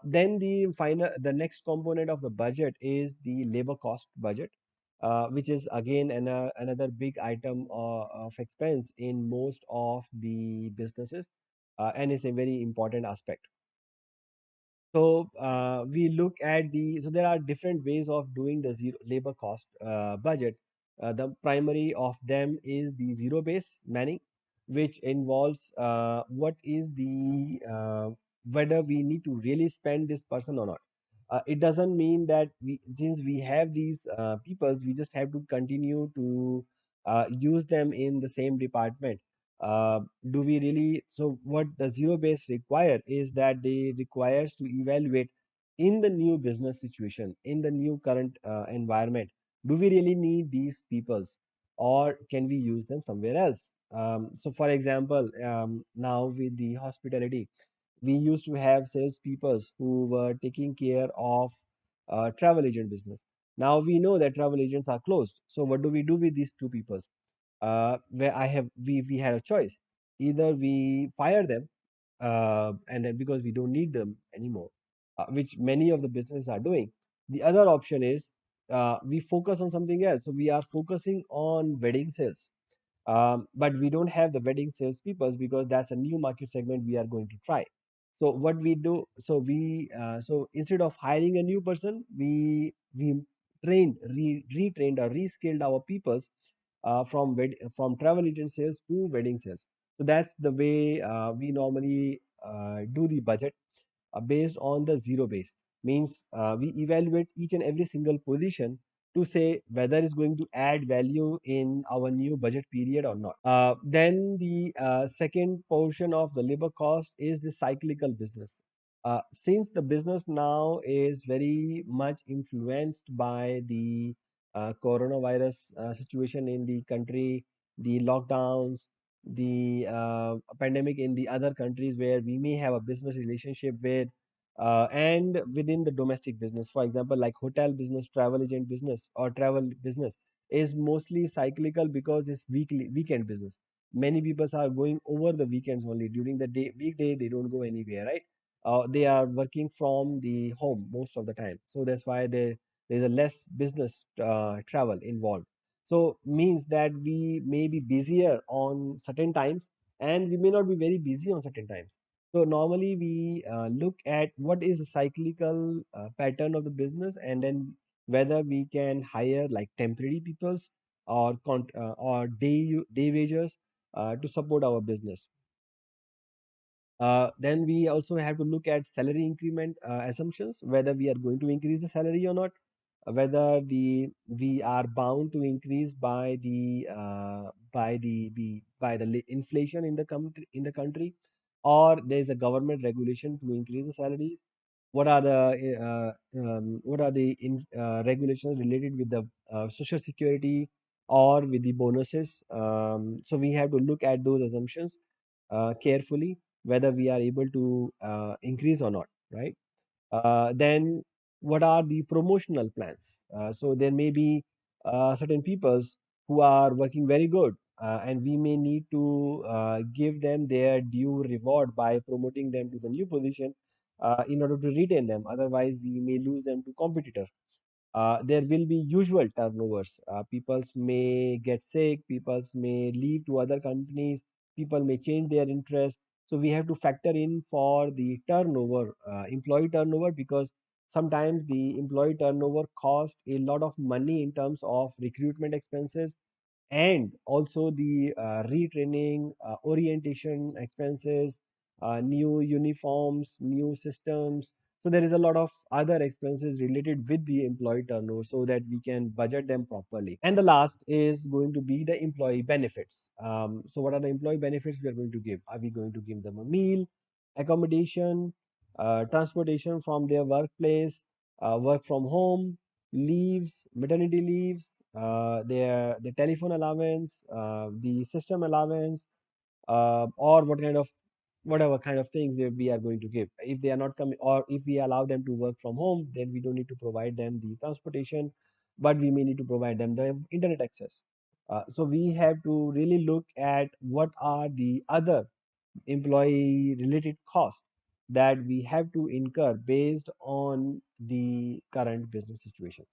Then the next component of the budget is the labor cost budget, which is again another big item of expense in most of the businesses, and it's a very important aspect. So we look at so there are different ways of doing the zero labor cost budget. The primary of them is the zero base manning, which involves what is the whether we need to really spend this person or not. It doesn't mean that since we have these peoples, we just have to continue to use them in the same department. Do we really? So what the zero base require is that they requires to evaluate in the new business situation, in the new current environment. Do we really need these peoples, or can we use them somewhere else? So for example, now with the hospitality, we used to have salespeople who were taking care of travel agent business. Now we know that travel agents are closed. So what do we do with these two people? Where we had a choice. Either we fire them, and then because we don't need them anymore, which many of the businesses are doing. The other option is we focus on something else. So we are focusing on wedding sales, but we don't have the wedding salespeople because that's a new market segment we are going to try. So what we do, so instead of hiring a new person, we retrained or reskilled our peoples from travel agent sales to wedding sales. So that's the way we normally do the budget based on the zero base. Means we evaluate each and every single position to say whether it's going to add value in our new budget period or not. Then the second portion of the labor cost is the cyclical business. Since the business now is very much influenced by the coronavirus situation in the country, the lockdowns, the pandemic in the other countries where we may have a business relationship with, and within the domestic business, for example, like hotel business, travel agent business, or travel business is mostly cyclical because it's weekend business. Many people are going over the weekends only. During the weekday they don't go anywhere, right? They are working from the home most of the time, so that's why there's a less business travel involved. So means that we may be busier on certain times, and we may not be very busy on certain times. So normally we look at what is the cyclical pattern of the business, and then whether we can hire like temporary peoples or day wages to support our business. Then we also have to look at salary increment assumptions, whether we are going to increase the salary or not, whether we are bound to increase by the inflation in the country, or there is a government regulation to increase the salaries. What are the regulations related with the social security or with the bonuses? So we have to look at those assumptions carefully, whether we are able to increase or not, right? Then what are the promotional plans? So there may be certain peoples who are working very good, and we may need to give them their due reward by promoting them to the new position in order to retain them. Otherwise, we may lose them to competitor. There will be usual turnovers. Peoples may get sick, peoples may leave to other companies, people may change their interest. So we have to factor in for the turnover, employee turnover, because sometimes the employee turnover cost a lot of money in terms of recruitment expenses, and also the retraining, orientation expenses, new uniforms, new systems. So there is a lot of other expenses related with the employee turnover so that we can budget them properly. And the last is going to be the employee benefits. So what are the employee benefits we are going to give? Are we going to give them a meal, accommodation, transportation from their workplace, work from home, leaves, maternity leaves, the telephone allowance, the system allowance, or whatever kind of things that we are going to give. If they are not coming, or if we allow them to work from home, then we don't need to provide them the transportation, but we may need to provide them the internet access. So we have to really look at what are the other employee related costs. that we have to incur based on the current business situations.